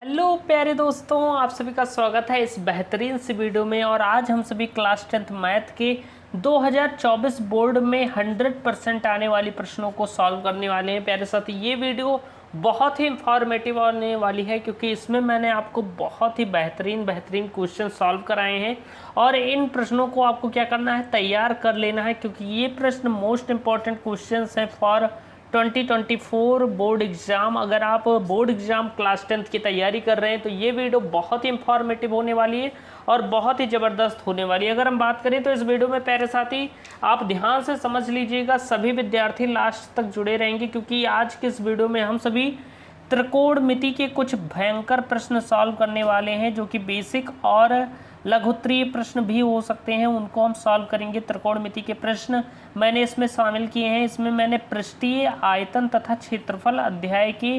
Hello प्यारे दोस्तों, आप सभी का स्वागत है इस बेहतरीन सी वीडियो में। और आज हम सभी क्लास 10th मैथ के 2024 बोर्ड में 100% आने वाली प्रश्नों को सॉल्व करने वाले हैं। प्यारे साथी, ये वीडियो बहुत ही इंफॉर्मेटिव होने वाली है क्योंकि इसमें मैंने आपको बहुत ही बेहतरीन क्वेश्चन सॉल्व कराए हैं। और इन प्रश्नों को आपको क्या करना है, तैयार कर लेना है, क्योंकि ये प्रश्न मोस्ट इंपॉर्टेंट क्वेश्चन हैं फॉर 2024 बोर्ड एग्ज़ाम। अगर आप बोर्ड एग्ज़ाम क्लास 10th की तैयारी कर रहे हैं तो ये वीडियो बहुत ही इंफॉर्मेटिव होने वाली है और बहुत ही ज़बरदस्त होने वाली है। अगर हम बात करें तो इस वीडियो में प्यारे साथी आप ध्यान से समझ लीजिएगा, सभी विद्यार्थी लास्ट तक जुड़े रहेंगे क्योंकि आज के इस वीडियो में हम सभी त्रिकोणमिति के कुछ भयंकर प्रश्न सॉल्व करने वाले हैं, जो कि बेसिक और लघुत्तरीय प्रश्न भी हो सकते हैं, उनको हम सॉल्व करेंगे। त्रिकोणमिति के प्रश्न मैंने इसमें शामिल किए हैं। इसमें मैंने पृष्ठीय आयतन तथा क्षेत्रफल अध्याय के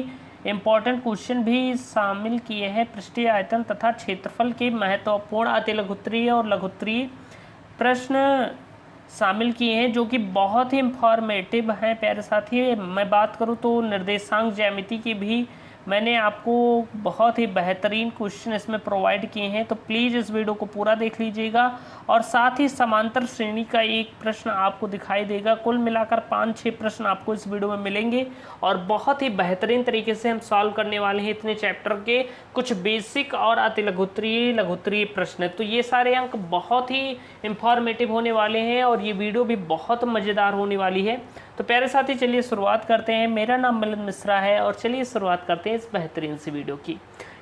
इम्पॉर्टेंट क्वेश्चन भी शामिल किए हैं। पृष्ठीय आयतन तथा क्षेत्रफल के महत्वपूर्ण अति लघुत्तरीय और लघुत्तरीय प्रश्न शामिल किए हैं, जो कि बहुत ही इंफॉर्मेटिव हैं। प्यारे साथी, मैं बात करूं तो निर्देशांक ज्यामिति की भी मैंने आपको बहुत ही बेहतरीन क्वेश्चन इसमें प्रोवाइड किए हैं, तो प्लीज़ इस वीडियो को पूरा देख लीजिएगा। और साथ ही समांतर श्रेणी का एक प्रश्न आपको दिखाई देगा। कुल मिलाकर 5-6 प्रश्न आपको इस वीडियो में मिलेंगे और बहुत ही बेहतरीन तरीके से हम सॉल्व करने वाले हैं इतने चैप्टर के कुछ बेसिक और अति लघुत्तरीय प्रश्न। तो ये सारे अंक बहुत ही इंफॉर्मेटिव होने वाले हैं और ये वीडियो भी बहुत मज़ेदार होने वाली है। तो प्यारे साथी, चलिए शुरुआत करते हैं। मेरा नाम मिलिंद मिश्रा है और चलिए शुरुआत करते हैं इस बेहतरीन सी वीडियो की।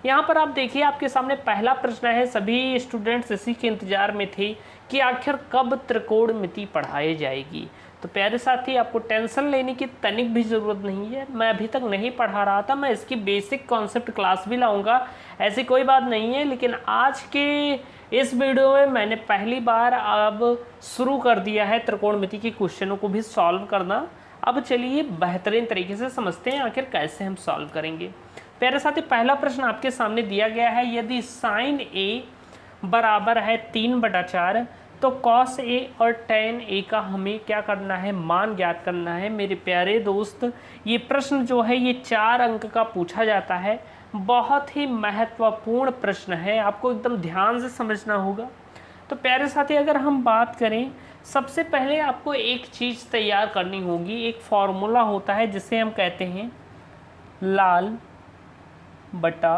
यहाँ पर आप देखिए, आपके सामने पहला प्रश्न है। सभी स्टूडेंट्स इसी के इंतजार में थे कि आखिर कब त्रिकोणमिति पढ़ाई जाएगी। तो प्यारे साथी, आपको टेंशन लेने की तनिक भी ज़रूरत नहीं है। मैं अभी तक नहीं पढ़ा रहा था, मैं इसकी बेसिक कॉन्सेप्ट क्लास भी लाऊंगा, ऐसी कोई बात नहीं है। लेकिन आज के इस वीडियो में मैंने पहली बार अब शुरू कर दिया है त्रिकोणमिति के क्वेश्चनों को भी सॉल्व करना। अब चलिए बेहतरीन तरीके से समझते हैं आखिर कैसे हम सॉल्व करेंगे। प्यारे साथी, पहला प्रश्न आपके सामने दिया गया है, यदि साइन ए बराबर है 3/4 तो कॉस ए और टेन ए का हमें क्या करना है, मान ज्ञात करना है। मेरे प्यारे दोस्त, ये प्रश्न जो है ये 4 अंक का पूछा जाता है। बहुत ही महत्वपूर्ण प्रश्न है, आपको एकदम ध्यान से समझना होगा। तो प्यारे साथी, अगर हम बात करें, सबसे पहले आपको एक चीज़ तैयार करनी होगी। एक फॉर्मूला होता है जिसे हम कहते हैं लाल बटा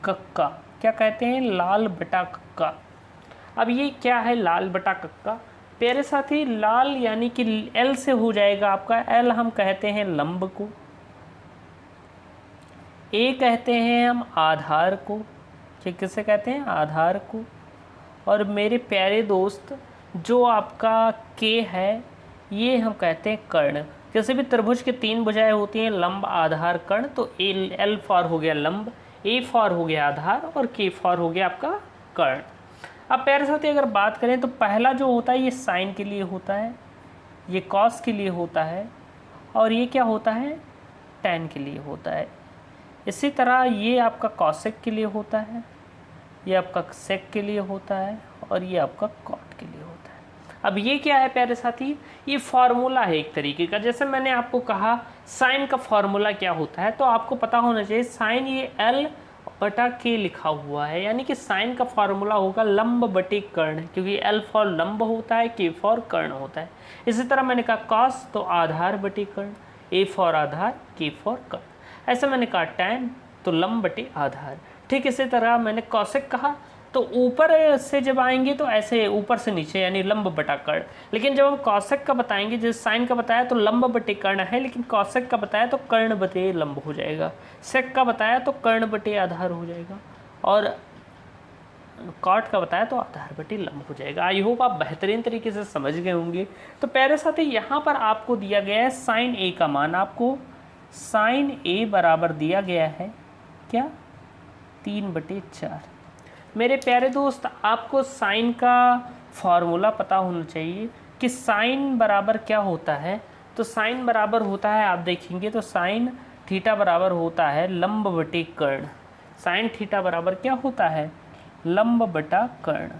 कक्का। क्या कहते हैं? लाल बटा कक्का। अब ये क्या है लाल बटा कक्का? प्यारे साथी, लाल यानी कि एल से हो जाएगा आपका। एल हम कहते हैं लंब को, ए कहते हैं हम आधार को। किसे कहते हैं? आधार को। और मेरे प्यारे दोस्त, जो आपका के है ये हम कहते हैं कर्ण। किसी भी त्रिभुज के 3 भुजाएं होती हैं, लंब आधार कर्ण। तो एल फॉर हो गया लंब, ए फॉर हो गया आधार और के फॉर हो गया आपका कर्ण। अब प्यारे साथी, अगर बात करें तो पहला जो होता है ये साइन के लिए होता है, ये कॉस के लिए होता है और ये क्या होता है, टैन के लिए होता है। इसी तरह ये आपका कॉसेक के लिए होता है, ये आपका सेक के लिए होता है और ये आपका कॉट के लिए होता है। अब ये क्या है प्यारे साथी, ये फार्मूला है एक तरीके का। जैसे मैंने आपको कहा साइन का फार्मूला क्या होता है, तो आपको पता होना चाहिए साइन ये एल बटा के लिखा हुआ है, यानी कि साइन का फार्मूला होगा लंब बटे कर्ण, क्योंकि एल फॉर लंब होता है, के फॉर कर्ण होता है। इसी तरह मैंने कहा कॉस तो आधार बटे कर्ण, ए फॉर आधार, के फॉर कर्ण। ऐसे मैंने कहा टैन तो लंब बटे आधार। ठीक इसी तरह मैंने कॉसेक कहा तो ऊपर से जब आएंगे तो ऐसे ऊपर से नीचे, यानी लंब बटा कर्ण। लेकिन जब हम कॉसेक का बताएंगे, जैसे साइन का बताया तो लंब बटे कर्ण है, लेकिन कॉसेक का बताया तो कर्ण बटे लंब हो जाएगा। सेक का बताया तो कर्ण बटे आधार हो जाएगा और कॉट का बताया तो आधार बटे लंब हो जाएगा। आई होप आप बेहतरीन तरीके से समझ गए होंगे। तो प्यारे साथी, यहाँ पर आपको दिया गया है साइन ए का मान। आपको साइन ए बराबर दिया गया है क्या, 3/4। मेरे प्यारे दोस्त, आपको साइन का फॉर्मूला पता होना चाहिए कि साइन बराबर क्या होता है। तो साइन बराबर होता है, आप देखेंगे तो साइन थीटा बराबर होता है लंब बटे कर्ण। साइन थीटा बराबर क्या होता है, लंब बटा कर्ण।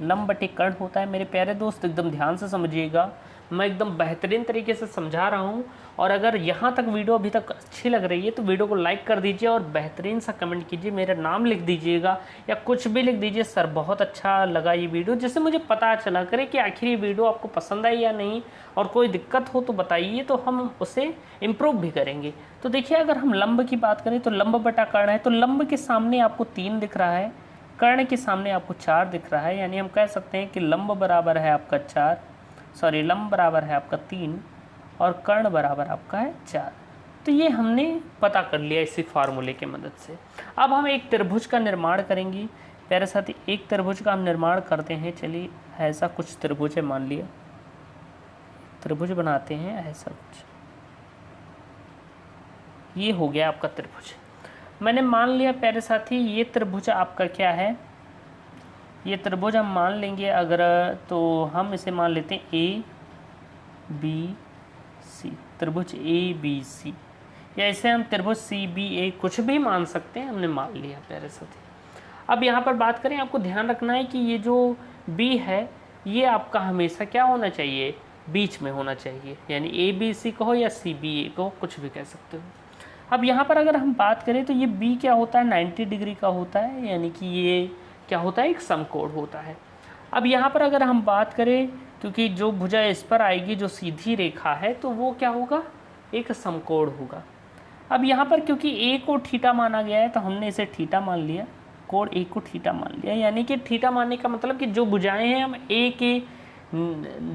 लंब बटे कर्ण होता है। मेरे प्यारे दोस्त, एकदम ध्यान से समझिएगा। मैं एकदम बेहतरीन तरीके से समझा रहा हूँ। और अगर यहाँ तक वीडियो अभी तक अच्छी लग रही है तो वीडियो को लाइक कर दीजिए और बेहतरीन सा कमेंट कीजिए, मेरा नाम लिख दीजिएगा या कुछ भी लिख दीजिए, सर बहुत अच्छा लगा ये वीडियो, जिससे मुझे पता चला करे कि आखिर ये वीडियो आपको पसंद आई या नहीं, और कोई दिक्कत हो तो बताइए, तो हम उसे इम्प्रूव भी करेंगे। तो देखिए, अगर हम लंब की बात करें तो लंब बटा कर्ण है, तो लंब के सामने आपको 3 दिख रहा है, कर्ण के सामने आपको 4 दिख रहा है, यानी हम कह सकते हैं कि लंब बराबर है आपका 4, सॉरी लंब बराबर है आपका 3 और कर्ण बराबर आपका है 4। तो ये हमने पता कर लिया इसी फार्मूले की मदद से। अब हम एक त्रिभुज का निर्माण करेंगे प्यारे साथी, एक त्रिभुज का हम निर्माण करते हैं। चलिए, ऐसा कुछ त्रिभुज है, मान लिया त्रिभुज बनाते हैं ऐसा कुछ, ये हो गया आपका त्रिभुज। मैंने मान लिया प्यारे साथी ये त्रिभुज आपका क्या है, ये त्रिभुज हम मान लेंगे अगर, तो हम इसे मान लेते हैं ए बी सी, त्रिभुज ए बी सी, या इसे हम त्रिभुज सी बी ए कुछ भी मान सकते हैं, हमने मान लिया प्यारे साथी। अब यहाँ पर बात करें, आपको ध्यान रखना है कि ये जो बी है ये आपका हमेशा क्या होना चाहिए, बीच में होना चाहिए, यानी ए बी सी कहो या सी बी ए कहो, कुछ भी कह सकते हो। अब यहाँ पर अगर हम बात करें तो ये बी क्या होता है, 90 डिग्री का होता है, यानी कि ये क्या होता है, एक समकोण होता है। अब यहाँ पर अगर हम बात करें, क्योंकि जो भुजा इस पर आएगी जो सीधी रेखा है, तो वो क्या होगा, एक समकोण होगा। अब यहाँ पर क्योंकि ए को थीटा माना गया है तो हमने इसे थीटा मान लिया, कोण ए को थीटा मान लिया, यानी कि थीटा मानने का मतलब कि जो भुजाएं हैं हम ए के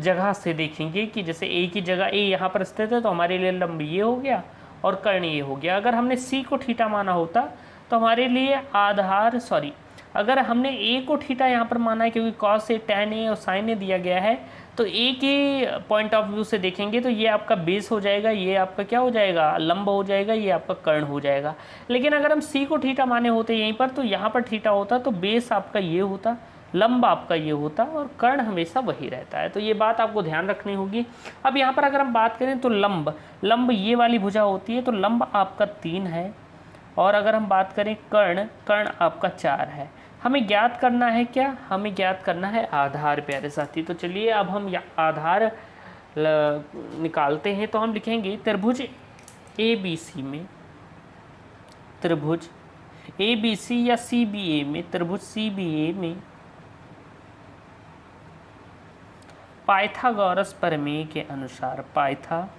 जगह से देखेंगे, कि जैसे ए की जगह ए यहाँ पर स्थित है तो हमारे लिए लंब ये हो गया और कर्ण ये हो गया। अगर हमने सी को थीटा माना होता तो हमारे लिए आधार, सॉरी, अगर हमने ए को थीटा यहाँ पर माना है क्योंकि कॉस ए, टैन ए और साइन ए दिया गया है, तो ए के पॉइंट ऑफ व्यू से देखेंगे तो ये आपका बेस हो जाएगा, ये आपका क्या हो जाएगा, लंब हो जाएगा, ये आपका कर्ण हो जाएगा। लेकिन अगर हम सी को थीटा माने होते यहीं पर, तो यहाँ पर थीटा होता तो बेस आपका ये होता, लंब आपका ये होता और कर्ण हमेशा वही रहता है। तो ये बात आपको ध्यान रखनी होगी। अब यहाँ पर अगर हम बात करें तो लंब ये वाली भुजा होती है, तो लंब आपका 3 है, और अगर हम बात करें कर्ण आपका 4 है। हमें ज्ञात करना है क्या, हमें ज्ञात करना है आधार प्यारे साथी। तो चलिए अब हम आधार निकालते हैं। तो हम लिखेंगे त्रिभुज ए बी सी में, त्रिभुज ए बी सी या सी बी ए में, त्रिभुज सी बी ए में पाइथागोरस प्रमेय के अनुसार, पाइथागोरस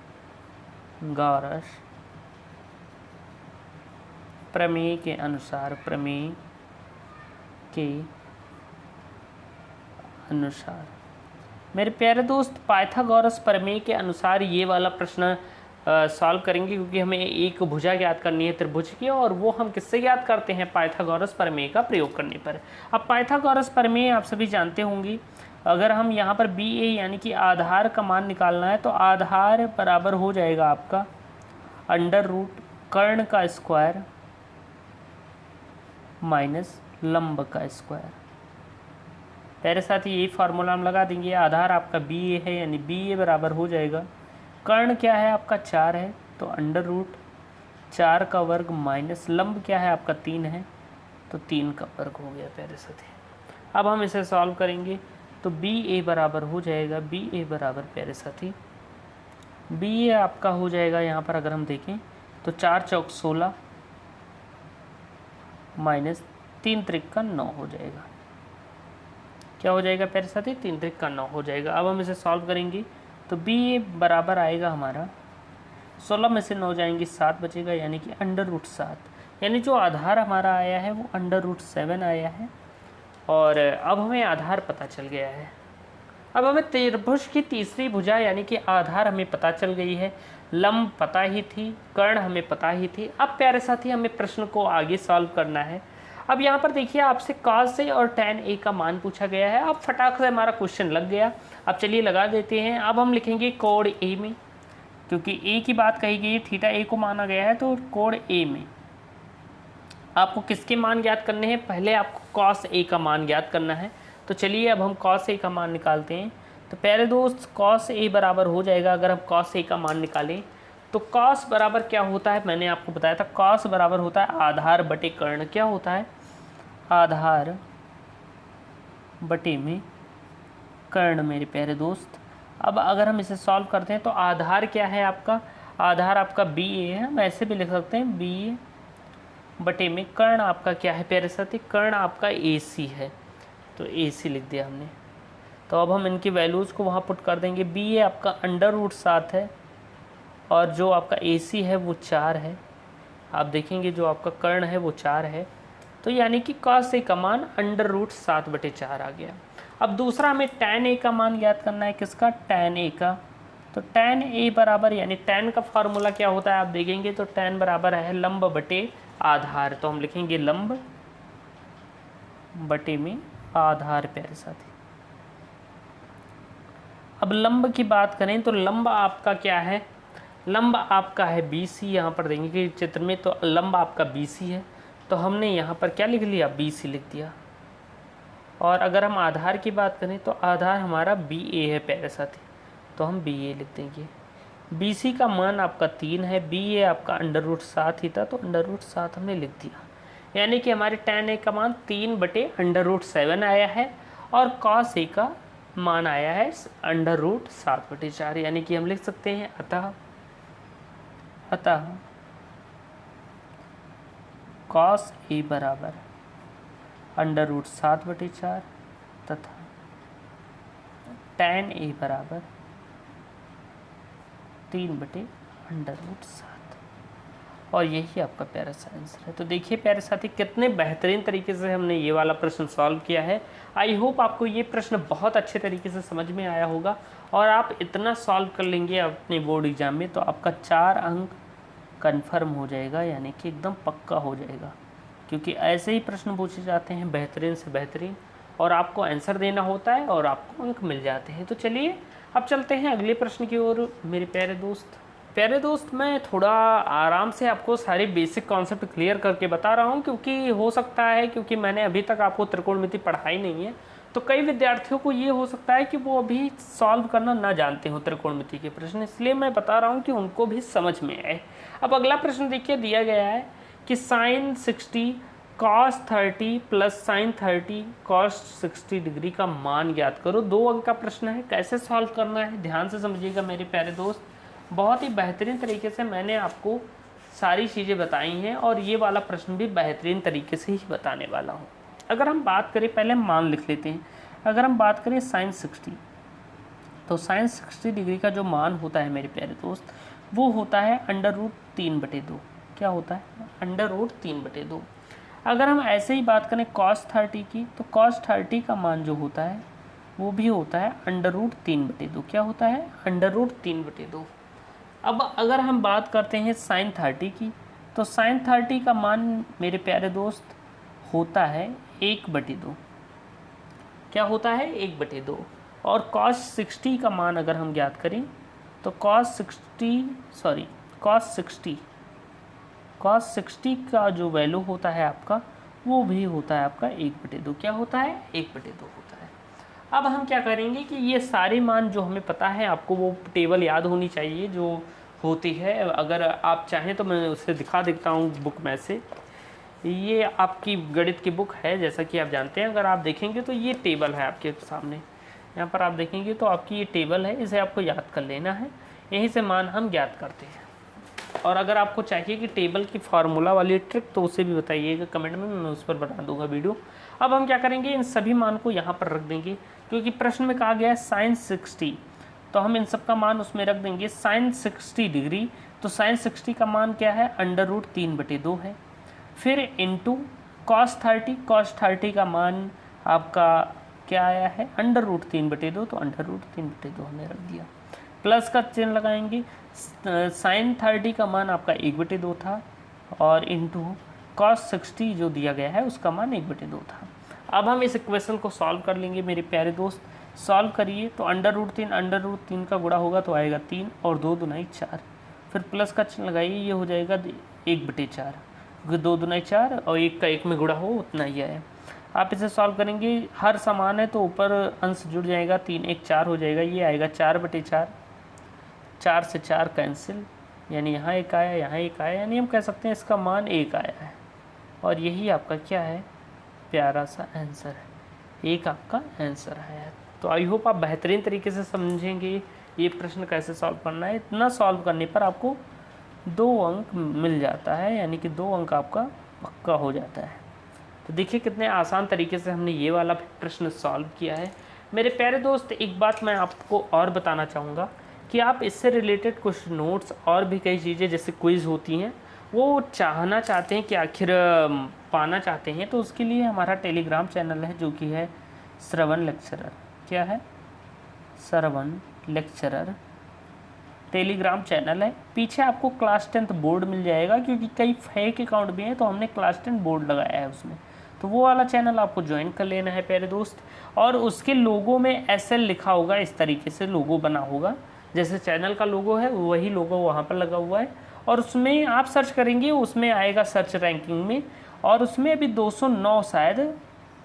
प्रमेय के अनुसार, प्रमेय के अनुसार मेरे प्यारे दोस्त, पाइथागोरस प्रमेय के अनुसार ये वाला प्रश्न सॉल्व करेंगे, क्योंकि हमें एक भुजा ज्ञात करनी है त्रिभुज की, और वो हम किससे ज्ञात करते हैं, पाइथागोरस प्रमेय का प्रयोग करने पर। अब पाइथागोरस प्रमेय आप सभी जानते होंगे। अगर हम यहाँ पर बी ए यानी कि आधार का मान निकालना है, तो आधार बराबर हो जाएगा आपका अंडर रूट कर्ण का स्क्वायर माइनस लंब का स्क्वायर। मेरे साथ यही फार्मूला हम लगा देंगे। आधार आपका बी ए है, यानी बी ए बराबर हो जाएगा, कर्ण क्या है आपका 4 है, तो अंडर रूट 4 का वर्ग माइनस लंब क्या है आपका 3 है, तो 3 का वर्ग हो गया प्यारे साथी। अब हम इसे सॉल्व करेंगे तो बी ए बराबर हो जाएगा, बी ए बराबर प्यारे साथी, बी ए आपका हो जाएगा यहाँ पर अगर हम देखें तो 4 चौक 16 माइनस 3 त्रिक का 9 हो जाएगा। क्या हो जाएगा प्यारे साथी, 3 त्रिक का 9 हो जाएगा। अब हम इसे सॉल्व करेंगे तो बी ए बराबर आएगा हमारा 16 में से 9 जाएंगे 7 बचेगा, यानी कि अंडर रूट 7, यानी जो आधार हमारा आया है वो अंडर रूट 7 आया है। और अब हमें आधार पता चल गया है। अब हमें त्रिभुज की तीसरी भुजा यानी कि आधार हमें पता चल गई है, लंब पता ही थी, कर्ण हमें पता ही थी। अब प्यारे साथी हमें प्रश्न को आगे सॉल्व करना है। अब यहाँ पर देखिए आपसे cos ए और tan ए का मान पूछा गया है। अब फटाक से हमारा क्वेश्चन लग गया। अब चलिए लगा देते हैं। अब हम लिखेंगे कोण ए में, क्योंकि ए की बात कही गई है, थीटा ए को माना गया है, तो कोण ए में आपको किसके मान ज्ञात करने हैं, पहले आपको cos ए का मान ज्ञात करना है। तो चलिए अब हम cos ए का मान निकालते हैं। तो पहले दोस्त cos ए बराबर हो जाएगा, अगर हम cos ए का मान निकालें तो cos बराबर क्या होता है, मैंने आपको बताया था cos बराबर होता है आधार बटे कर्ण। क्या होता है, आधार बटे में कर्ण मेरे प्यारे दोस्त। अब अगर हम इसे सॉल्व करते हैं तो आधार क्या है आपका, आधार आपका बी ए है, हम ऐसे भी लिख सकते हैं बी ए बटे में कर्ण आपका क्या है प्यारे साथी, कर्ण आपका ए सी है, तो ए सी लिख दिया हमने। तो अब हम इनकी वैल्यूज़ को वहाँ पुट कर देंगे। बी ए आपका √7 है और जो आपका ए सी है वो 4 है। आप देखेंगे जो आपका कर्ण है वो 4 है, तो यानी कि cos A का मान √7/4 आ गया। अब दूसरा हमें tan A का मान ज्ञात करना है, किसका, tan A का। तो tan A बराबर, यानी tan का फार्मूला क्या होता है आप देखेंगे तो tan बराबर है लंब बटे आधार, तो हम लिखेंगे लंब बटे में आधार प्यारे साथी। अब लंब की बात करें तो लंब आपका क्या है, लंब आपका है BC, यहाँ पर देंगे कि चित्र में, तो लंब आपका BC है, तो हमने यहाँ पर क्या लिख लिया, BC लिख दिया। और अगर हम आधार की बात करें तो आधार हमारा BA है प्यारे साथी, तो हम BA लिख देंगे। BC का मान आपका 3 है, BA आपका √7 ही था, तो √7 हमने लिख दिया। यानी कि हमारे tan A का मान 3/√7 आया है और cos A का मान आया है √7/4, यानी कि हम लिख सकते हैं अतः cos A बराबर √7/4 तथा tan A बराबर 3/√7, और यही आपका प्यारा सा आंसर है। तो देखिए प्यारे साथी कितने बेहतरीन तरीके से हमने ये वाला प्रश्न सॉल्व किया है। आई होप आपको ये प्रश्न बहुत अच्छे तरीके से समझ में आया होगा और आप इतना सॉल्व कर लेंगे अपने बोर्ड एग्जाम में तो आपका 4 अंक कन्फर्म हो जाएगा, यानी कि एकदम पक्का हो जाएगा, क्योंकि ऐसे ही प्रश्न पूछे जाते हैं बेहतरीन से बेहतरीन और आपको आंसर देना होता है और आपको अंक मिल जाते हैं। तो चलिए अब चलते हैं अगले प्रश्न की ओर मेरे प्यारे दोस्त। मैं थोड़ा आराम से आपको सारे बेसिक कॉन्सेप्ट क्लियर करके बता रहा हूँ, क्योंकि हो सकता है, क्योंकि मैंने अभी तक आपको त्रिकोणमिति पढ़ाई नहीं है, तो कई विद्यार्थियों को ये हो सकता है कि वो अभी सॉल्व करना ना जानते हो त्रिकोणमिति के प्रश्न, इसलिए मैं बता रहा हूँ कि उनको भी समझ में आए। अब अगला प्रश्न देखिए, दिया गया है कि sin 60 cos 30 plus sin 30 cos 60 degree का मान ज्ञात करो। 2 अंक का प्रश्न है, कैसे सॉल्व करना है ध्यान से समझिएगा मेरे प्यारे दोस्त। बहुत ही बेहतरीन तरीके से मैंने आपको सारी चीज़ें बताई हैं और ये वाला प्रश्न भी बेहतरीन तरीके से ही बताने वाला हूँ। अगर हम बात करें, पहले मान लिख लेते हैं। अगर हम बात करें sin 60, तो sin 60 डिग्री का जो मान होता है मेरे प्यारे दोस्त वो होता है √3/2। क्या होता है, √3/2। अगर हम ऐसे ही बात करें cos 30 की, तो cos 30 का मान जो होता है वो भी होता है √3/2। क्या होता है, √3/2। अब अगर हम बात करते हैं sin 30 की, तो sin 30 का मान मेरे प्यारे दोस्त होता है 1/2। क्या होता है, 1/2। और cos 60 का मान अगर हम ज्ञात करें तो cos 60 का जो वैल्यू होता है आपका वो भी होता है आपका 1/2। क्या होता है, 1/2 होता है। अब हम क्या करेंगे कि ये सारे मान जो हमें पता है, आपको वो टेबल याद होनी चाहिए जो होती है। अगर आप चाहें तो मैं उसे दिखा देता हूँ बुक में से। ये आपकी गणित की बुक है, जैसा कि आप जानते हैं। अगर आप देखेंगे तो ये टेबल है आपके सामने, यहाँ पर आप देखेंगे तो आपकी ये टेबल है, इसे आपको याद कर लेना है। यहीं से मान हम ज्ञात करते हैं। और अगर आपको चाहिए कि टेबल की फार्मूला वाली ट्रिक, तो उसे भी बताइएगा कमेंट में, मैं उस पर बता दूंगा वीडियो। अब हम क्या करेंगे, इन सभी मान को यहाँ पर रख देंगे, क्योंकि प्रश्न में कहा गया है sin 60, तो हम इन सब का मान उसमें रख देंगे। sin 60 डिग्री, तो sin 60 का मान क्या है, √3/2 है। फिर इंटू cos 30 का मान आपका क्या आया है, √3/2, तो √3/2 हमने रख दिया। प्लस का चिन्ह लगाएंगे, sin 30 का मान आपका 1/2 था और इंटू cos 60 जो दिया गया है उसका मान 1/2 था। अब हम इस इक्वेशन को सॉल्व कर लेंगे मेरे प्यारे दोस्त। सॉल्व करिए तो √3 का गुणा होगा तो आएगा 3 और 2 दूनाई 4। फिर प्लस का चिन्ह लगाइए, ये हो जाएगा 1/4, क्योंकि 2 दूनाई 4 और 1 का 1 में गुणा हो उतना ही आया। आप इसे सॉल्व करेंगे, हर समान है तो ऊपर अंश जुड़ जाएगा, 3 1 4 हो जाएगा, ये आएगा 4/4। 4 से 4 कैंसिल, यानी यहाँ 1 आया, यहाँ 1 आया, यानी हम कह सकते हैं इसका मान 1 आया है। और यही आपका क्या है, प्यारा सा आंसर है, 1 आपका आंसर है। तो आई होप आप बेहतरीन तरीके से समझेंगे ये प्रश्न कैसे सॉल्व करना है। इतना सॉल्व करने पर आपको 2 अंक मिल जाता है, यानी कि 2 अंक आपका पक्का हो जाता है। तो देखिए कितने आसान तरीके से हमने ये वाला प्रश्न सॉल्व किया है। मेरे प्यारे दोस्त, एक बात मैं आपको और बताना चाहूँगा कि आप इससे रिलेटेड कुछ नोट्स और भी कई चीज़ें जैसे क्विज़ होती हैं वो चाहना चाहते हैं कि आखिर पाना चाहते हैं, तो उसके लिए हमारा टेलीग्राम चैनल है जो कि है श्रवण लेक्चरर। क्या है? श्रवण लेक्चरर टेलीग्राम चैनल है। पीछे आपको क्लास 10th बोर्ड मिल जाएगा, क्योंकि कई फेक अकाउंट भी हैं तो हमने क्लास 10 बोर्ड लगाया है उसमें, तो वो वाला चैनल आपको ज्वाइन कर लेना है प्यारे दोस्त। और उसके लोगो में SL लिखा होगा, इस तरीके से लोगो बना होगा, जैसे चैनल का लोगो है वही लोगो वहाँ पर लगा हुआ है। और उसमें आप सर्च करेंगे, उसमें आएगा सर्च रैंकिंग में, और उसमें अभी 209 शायद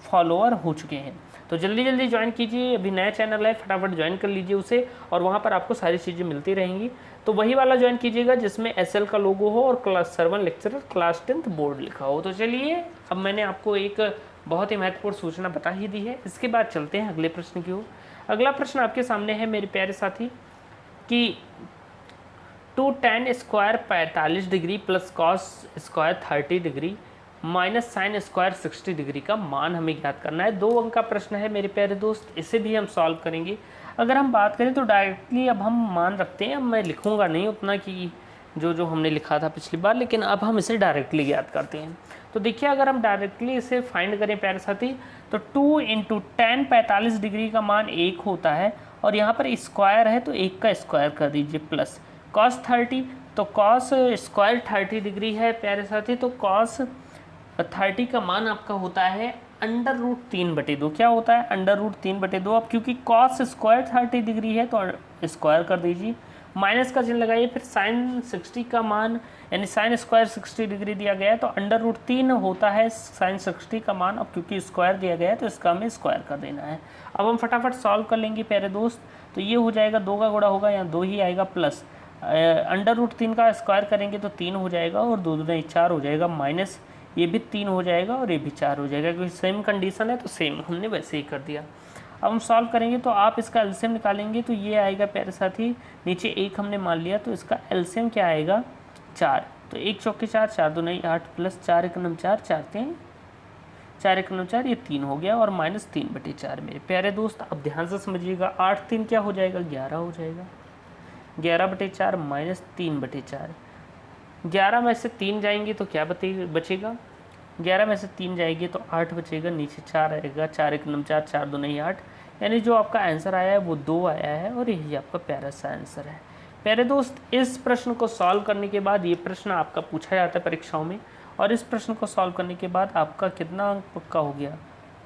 फॉलोअर हो चुके हैं। तो जल्दी जल्दी ज्वाइन कीजिए, अभी नया चैनल है, फटाफट ज्वाइन कर लीजिए उसे, और वहाँ पर आपको सारी चीज़ें मिलती रहेंगी। तो वही वाला ज्वाइन कीजिएगा जिसमें SL का लोगो हो और श्रवण लेक्चरर क्लास 10th बोर्ड लिखा हो। तो चलिए, अब मैंने आपको एक बहुत ही महत्वपूर्ण सूचना बता ही दी है, इसके बाद चलते हैं अगले प्रश्न की ओर। अगला प्रश्न आपके सामने है मेरे प्यारे साथी कि 2 tan square 45 degree plus cos square 30 degree minus sine square 60 degree का मान हमें ज्ञात करना है। 2 अंक का प्रश्न है मेरे प्यारे दोस्त, इसे भी हम सॉल्व करेंगे। अगर हम बात करें तो डायरेक्टली अब हम मान रखते हैं, अब मैं लिखूंगा नहीं उतना कि जो हमने लिखा था पिछली बार, लेकिन अब हम इसे डायरेक्टली ज्ञात करते हैं। तो देखिए, अगर हम डायरेक्टली इसे फाइंड करें प्यारे साथी, तो 2 × tan 45 डिग्री का मान 1 होता है, और यहाँ पर स्क्वायर है तो 1 का स्क्वायर कर दीजिए, प्लस cos 30, तो cos स्क्वायर 30 डिग्री है प्यारे साथी, तो cos 30 का मान आपका होता है √3/2। क्या होता है? √3/2। अब क्योंकि cos स्क्वायर 30 डिग्री है तो स्क्वायर कर दीजिए, माइनस का चिन्ह लगाइए, फिर साइन 60 का मान यानी साइन स्क्वायर 60 डिग्री दिया गया है तो √3 होता है साइन 60 का मान। अब क्योंकि स्क्वायर दिया गया है तो इसका हमें स्क्वायर कर देना है। अब हम फटाफट सॉल्व कर लेंगे प्यारे दोस्त। तो ये हो जाएगा, 2 का गुणा होगा, यहाँ 2 ही आएगा, प्लस √3 का स्क्वायर करेंगे तो 3 हो जाएगा, और 2 दूना 4 हो जाएगा, माइनस ये भी 3 हो जाएगा और ये भी 4 हो जाएगा, क्योंकि सेम कंडीशन है तो सेम हमने वैसे ही कर दिया। अब हम सॉल्व करेंगे तो आप इसका एलसीएम निकालेंगे तो ये आएगा प्यारे साथी, नीचे 1 हमने मान लिया तो इसका एलसीएम क्या आएगा? 4। तो 1 चौके 4, 4 दूना 8, प्लस 4 1 9 4, 4 3 4 1 9 4, ये 3 हो गया, और माइनस 3/4 मेरे प्यारे दोस्त। अब ध्यान से समझिएगा, 8 3 क्या हो जाएगा? 11 हो जाएगा, 11/4 माइनस 3/4। 11 में से 3 जाएंगे तो क्या बचेगा? 11 में से 3 जाएगी तो 8 बचेगा, नीचे 4 आएगा, 4 1 9 4, 4 2 नहीं 8, यानी जो आपका आंसर आया है वो 2 आया है, और यही आपका प्यारा सा आंसर है। प्यारे दोस्त, इस प्रश्न को सॉल्व करने के बाद, ये प्रश्न आपका पूछा जाता है परीक्षाओं में, और इस प्रश्न को सॉल्व करने के बाद आपका कितना अंक पक्का हो गया?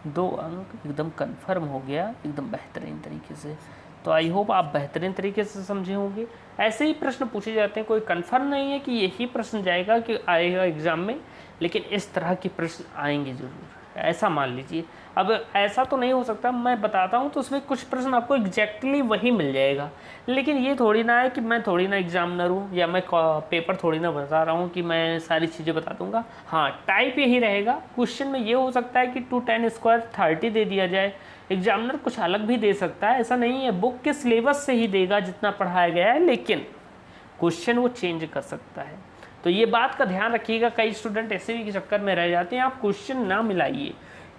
2 अंक एकदम कन्फर्म हो गया, एकदम बेहतरीन तरीके से। तो आई होप आप बेहतरीन तरीके से समझे होंगे। ऐसे ही प्रश्न पूछे जाते हैं, कोई कंफर्म नहीं है कि यही प्रश्न जाएगा कि आएगा एग्ज़ाम में, लेकिन इस तरह के प्रश्न आएंगे ज़रूर, ऐसा मान लीजिए। अब ऐसा तो नहीं हो सकता, मैं बताता हूँ तो उसमें कुछ प्रश्न आपको एग्जैक्टली वही मिल जाएगा, लेकिन ये थोड़ी ना है कि मैं थोड़ी ना एग्जामिनर हूँ, या मैं पेपर थोड़ी ना बता रहा हूँ कि मैं सारी चीज़ें बता दूंगा। हाँ, टाइप यही रहेगा। क्वेश्चन में ये हो सकता है कि 2 tan स्क्वायर 30 दे दिया जाए, एग्जामिनर कुछ अलग भी दे सकता है, ऐसा नहीं है, बुक के सिलेबस से ही देगा जितना पढ़ाया गया है, लेकिन क्वेश्चन वो चेंज कर सकता है। तो ये बात का ध्यान रखिएगा, कई स्टूडेंट ऐसे भी के चक्कर में रह जाते हैं। आप क्वेश्चन ना मिलाइए,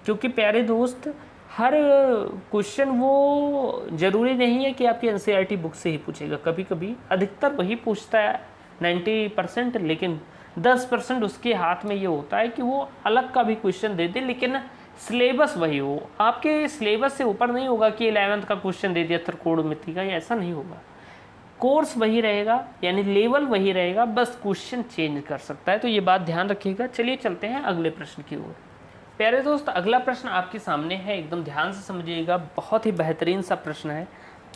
क्योंकि प्यारे दोस्त, हर क्वेश्चन वो ज़रूरी नहीं है कि आपकी NCERT बुक से ही पूछेगा। कभी कभी अधिकतर वही पूछता है 90%, लेकिन 10% उसके हाथ में ये होता है कि वो अलग का भी क्वेश्चन दे दे, लेकिन सिलेबस वही हो। आपके सिलेबस से ऊपर नहीं होगा कि 11th का क्वेश्चन दे दिया त्रिकोणमिति का, ऐसा नहीं होगा। कोर्स वही रहेगा, यानी लेवल वही रहेगा, बस क्वेश्चन चेंज कर सकता है। तो ये बात ध्यान रखिएगा। चलिए चलते हैं अगले प्रश्न की ओर। प्यारे दोस्त, अगला प्रश्न आपके सामने है, एकदम ध्यान से समझिएगा, बहुत ही बेहतरीन सा प्रश्न है।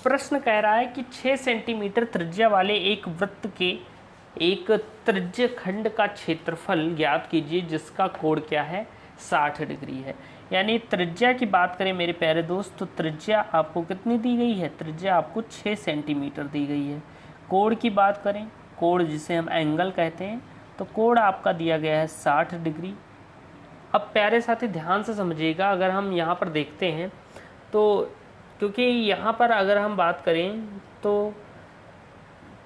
प्रश्न कह रहा है कि 6 सेंटीमीटर त्रिज्या वाले एक वृत्त के एक त्रिज्य खंड का क्षेत्रफल ज्ञात कीजिए जिसका कोण क्या है? 60 डिग्री है। यानी त्रिज्या की बात करें मेरे प्यारे दोस्त, तो त्रिज्या आपको कितनी दी गई है? त्रिज्या आपको 6 सेंटीमीटर दी गई है। कोण की बात करें, कोण जिसे हम एंगल कहते हैं, तो कोण आपका दिया गया है 60 डिग्री। अब प्यारे साथी ध्यान से समझिएगा, अगर हम यहाँ पर देखते हैं तो क्योंकि यहाँ पर अगर हम बात करें तो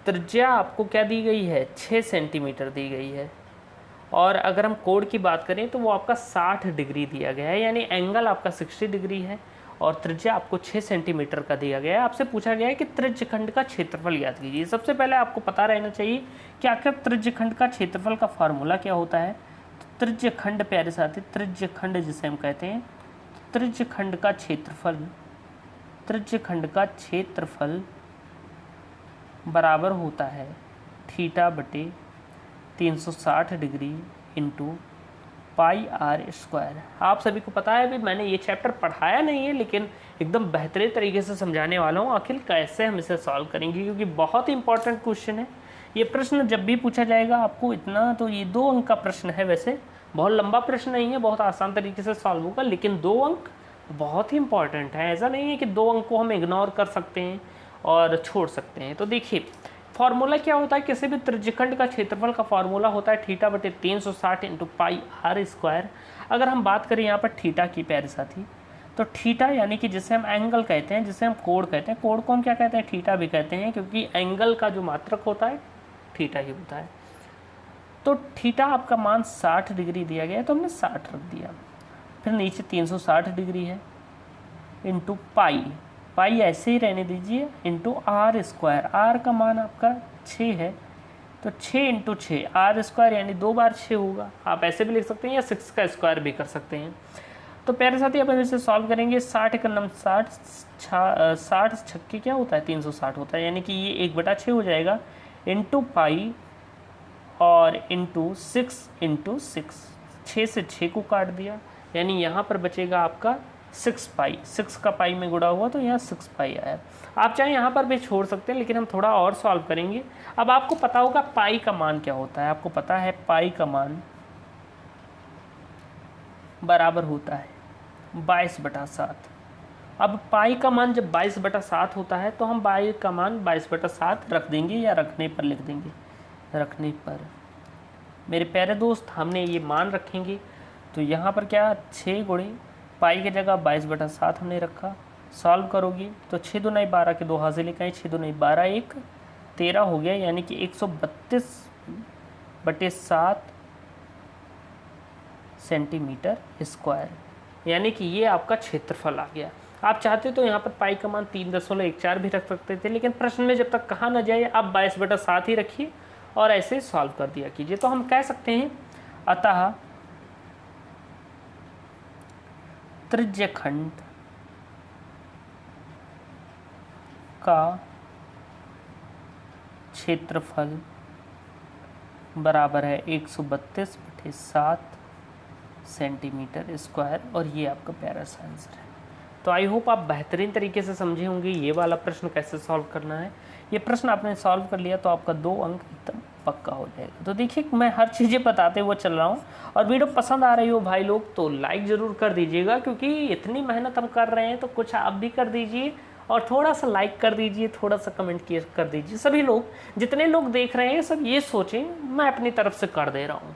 त्रिज्या आपको क्या दी गई है, 6 सेंटीमीटर दी गई है, और अगर हम कोण की बात करें तो वो आपका 60 डिग्री दिया गया है, यानी एंगल आपका 60 डिग्री है और त्रिज्या आपको 6 सेंटीमीटर का दिया गया है। आपसे पूछा गया है कि त्रिज्यखंड का क्षेत्रफल याद कीजिए। सबसे पहले आपको पता रहना चाहिए कि आखिर त्रिज्यखंड का क्षेत्रफल का फार्मूला क्या होता है। तो त्रिज्यखंड प्यारे साथी, त्रिज्यखंड जिसे हम कहते हैं, त्रिज्यखंड का क्षेत्रफल बराबर होता है थीटा बटे 360 degree into pi r square. आप सभी को पता है, अभी मैंने ये चैप्टर पढ़ाया नहीं है लेकिन एकदम बेहतरीन तरीके से समझाने वाला हूँ आखिर कैसे हम इसे सॉल्व करेंगे, क्योंकि बहुत ही इंपॉर्टेंट क्वेश्चन है ये प्रश्न। जब भी पूछा जाएगा आपको इतना, तो ये 2 अंक का प्रश्न है, वैसे बहुत लंबा प्रश्न नहीं है, बहुत आसान तरीके से सॉल्व होगा, लेकिन 2 अंक बहुत ही इंपॉर्टेंट है। ऐसा नहीं है कि 2 अंक को हम इग्नोर कर सकते हैं और छोड़ सकते हैं। तो देखिए फार्मूला क्या होता है, किसी भी त्रिज्यखंड का क्षेत्रफल का फार्मूला होता है थीटा बटे 360 इंटू पाई आर स्क्वायर। अगर हम बात करें यहाँ पर थीटा की प्यारे साथी, तो थीटा यानी कि जिसे हम एंगल कहते हैं, जिसे हम कोण कहते हैं, कोण को हम क्या कहते हैं, थीटा भी कहते हैं, क्योंकि एंगल का जो मात्रक होता है थीटा ही होता है। तो थीटा आपका मान 60 डिग्री दिया गया है, तो हमने 60 रख दिया। फिर नीचे 360 डिग्री है इंटू पाई ऐसे ही रहने दीजिए, इंटू आर स्क्वायर। आर का मान आपका 6 है, तो 6 इंटू 6 आर स्क्वायर, यानी 2 बार 6 होगा। आप ऐसे भी लिख सकते हैं या 6 का स्क्वायर भी कर सकते हैं। तो प्यारे साथी अपन इसे सॉल्व करेंगे। 60 का नम 60 छक्के क्या होता है, 360 होता है, यानी कि ये 1/6 हो जाएगा, इंटू पाई और इंटू 6 इंटू 6, 6 से 6 को काट दिया, यानी यहाँ पर बचेगा आपका 6 पाई। 6 का पाई में गुणा हुआ तो यहाँ 6 पाई आया। आप चाहे यहाँ पर भी छोड़ सकते हैं, लेकिन हम थोड़ा और सॉल्व करेंगे। अब आपको पता होगा पाई का मान क्या होता है, आपको पता है पाई का मान बराबर होता है 22/7। अब पाई का मान जब 22/7 होता है तो हम पाई का मान 22/7 रख देंगे, या रखने पर लिख देंगे, रखने पर। मेरे प्यारे दोस्त, हमने ये मान रखेंगे तो यहाँ पर क्या 6 गुणे पाई की जगह 22/7 हमने रखा। सॉल्व करोगे तो 6 दूनी 12 के 2 हाजिर लिखाएँ, 6 दूनी 12, 1 13 हो गया, यानी कि 132/7 सेंटीमीटर स्क्वायर, यानी कि ये आपका क्षेत्रफल आ गया। आप चाहते तो यहाँ पर पाई का मान 3.14 भी रख सकते थे, लेकिन प्रश्न में जब तक कहा न जाए आप 22/7 ही रखिए और ऐसे सॉल्व कर दिया कीजिए। तो हम कह सकते हैं अतः त्रिज्यखंड का क्षेत्रफल बराबर है 132/7 सेंटीमीटर स्क्वायर, और ये आपका प्यारा सा आंसर है। तो आई होप आप बेहतरीन तरीके से समझे होंगे ये वाला प्रश्न कैसे सॉल्व करना है। ये प्रश्न आपने सॉल्व कर लिया तो आपका 2 अंक एकदम पक्का हो जाएगा। तो देखिए मैं हर चीज़ें बताते हुए चल रहा हूँ, और वीडियो पसंद आ रही हो भाई लोग तो लाइक ज़रूर कर दीजिएगा, क्योंकि इतनी मेहनत हम कर रहे हैं तो कुछ आप भी कर दीजिए, और थोड़ा सा लाइक कर दीजिए, थोड़ा सा कमेंट कर दीजिए। सभी लोग, जितने लोग देख रहे हैं सब ये सोचें मैं अपनी तरफ से कर दे रहा हूँ।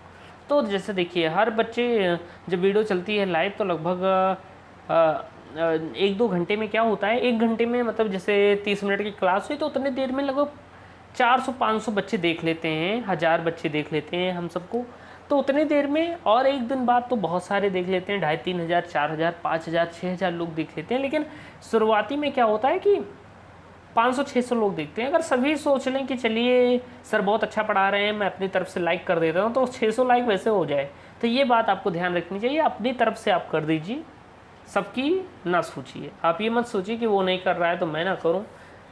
तो जैसे देखिए हर बच्चे, जब वीडियो चलती है लाइव तो लगभग 1-2 घंटे में क्या होता है, 1 घंटे में मतलब जैसे 30 मिनट की क्लास हुई तो उतने देर में लगभग 400-500 बच्चे देख लेते हैं, 1000 बच्चे देख लेते हैं हम सबको, तो उतनी देर में। और एक दिन बाद तो बहुत सारे देख लेते हैं, 2500, 3000, 4000, 5000, 6000 लोग देख लेते हैं। लेकिन शुरुआती में क्या होता है कि 500-600 लोग देखते हैं। अगर सभी सोच लें कि चलिए सर बहुत अच्छा पढ़ा रहे हैं, मैं अपनी तरफ से लाइक कर देता हूँ, तो 600 लाइक वैसे हो जाए। तो ये बात आपको ध्यान रखनी चाहिए, अपनी तरफ से आप कर दीजिए, सबकी ना सोचिए। आप ये मत सोचिए कि वो नहीं कर रहा है तो मैं ना करूं,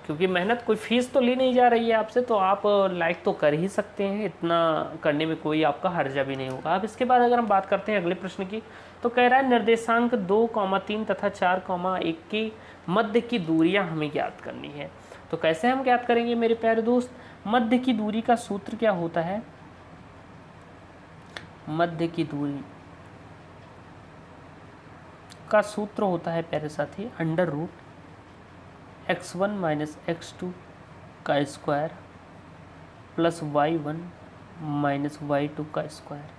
क्योंकि मेहनत कोई फीस तो ली नहीं जा रही है आपसे, तो आप लाइक तो कर ही सकते हैं, इतना करने में कोई आपका हर्जा भी नहीं होगा। अब इसके बाद अगर हम बात करते हैं अगले प्रश्न की, तो कह रहा है निर्देशांक 2,3 तथा 4,1 की मध्य की दूरियां हमें ज्ञात करनी है। तो कैसे हम ज्ञात करेंगे मेरे प्यारे दोस्त, मध्य की दूरी का सूत्र क्या होता है, मध्य की दूरी का सूत्र होता है प्यारे साथी √x1 - x2 का स्क्वायर प्लस y1 - y2 का स्क्वायर,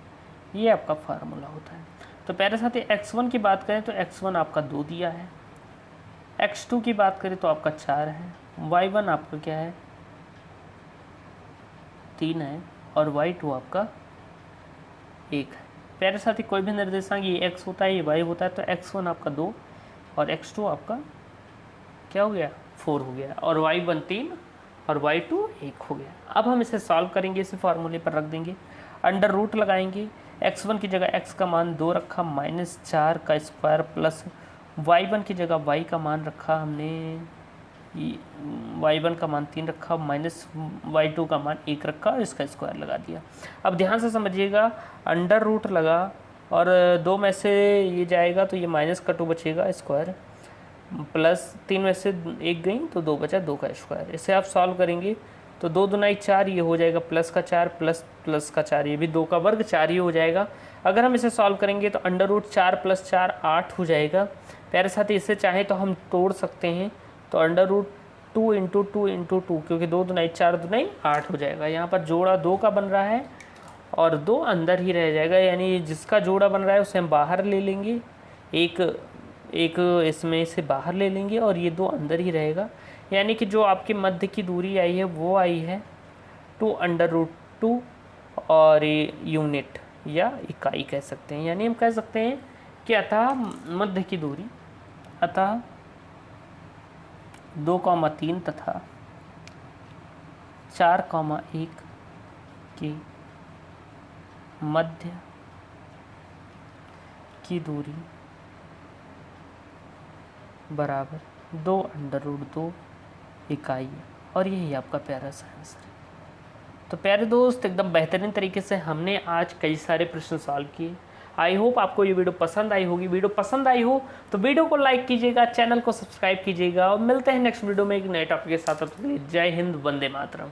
ये आपका फार्मूला होता है। तो प्यारे साथी x1 की बात करें तो x1 आपका 2 दिया है, x2 की बात करें तो आपका 4 है, y1 आपका क्या है 3 है, और y2 आपका 1 है। प्यारे साथी कोई भी निर्देशांक ये x होता है, ये y होता है, तो x1 आपका 2 और x2 आपका क्या हो गया 4 हो गया, और y1 3 और y2 1 हो गया। अब हम इसे सॉल्व करेंगे, इसे फार्मूले पर रख देंगे, अंडर रूट लगाएंगे। x1 की जगह x का मान 2 रखा, -4 का स्क्वायर, प्लस y1 की जगह y का मान रखा हमने, y1 का मान 3 रखा, माइनस y2 का मान 1 रखा, इसका स्क्वायर लगा दिया। अब ध्यान से समझिएगा, अंडर रूट लगा और 2 में से ये जाएगा तो ये माइनस का 2 बचेगा स्क्वायर, प्लस 3 में से 1 गई तो 2 बचा, 2 का स्क्वायर। इसे आप सॉल्व करेंगे तो 2 दूनाई 4, ये हो जाएगा प्लस का 4 प्लस प्लस का 4, ये भी 2 का वर्ग 4 ही हो जाएगा। अगर हम इसे सॉल्व करेंगे तो अंडर रूट 4 + 4 8 हो जाएगा। प्यारे साथी इसे चाहे तो हम तोड़ सकते हैं, तो अंडर रूट 2 × 2 × 2, क्योंकि 2 दूनाई 4 दूनाई 8 हो जाएगा। यहाँ पर जोड़ा 2 का बन रहा है और 2 अंदर ही रह जाएगा, यानी जिसका जोड़ा बन रहा है उसे हम बाहर ले लेंगे, एक इसमें से बाहर ले लेंगे और ये 2 अंदर ही रहेगा। यानी कि जो आपके मध्य की दूरी आई है वो आई है 2√2 और यूनिट या इकाई कह सकते हैं। यानी हम कह सकते हैं कि अतः मध्य की दूरी, अतः 2,3 तथा 4,1 की मध्य की दूरी बराबर 2√2 इकाई है, और यही आपका प्यारा सा आंसर है। तो प्यारे दोस्त, एकदम बेहतरीन तरीके से हमने आज कई सारे प्रश्न सॉल्व किए। आई होप आपको ये वीडियो पसंद आई होगी। वीडियो पसंद आई हो तो वीडियो को लाइक कीजिएगा, चैनल को सब्सक्राइब कीजिएगा, और मिलते हैं नेक्स्ट वीडियो में एक नए टॉपिक के साथ। जय हिंद, वंदे मातरम।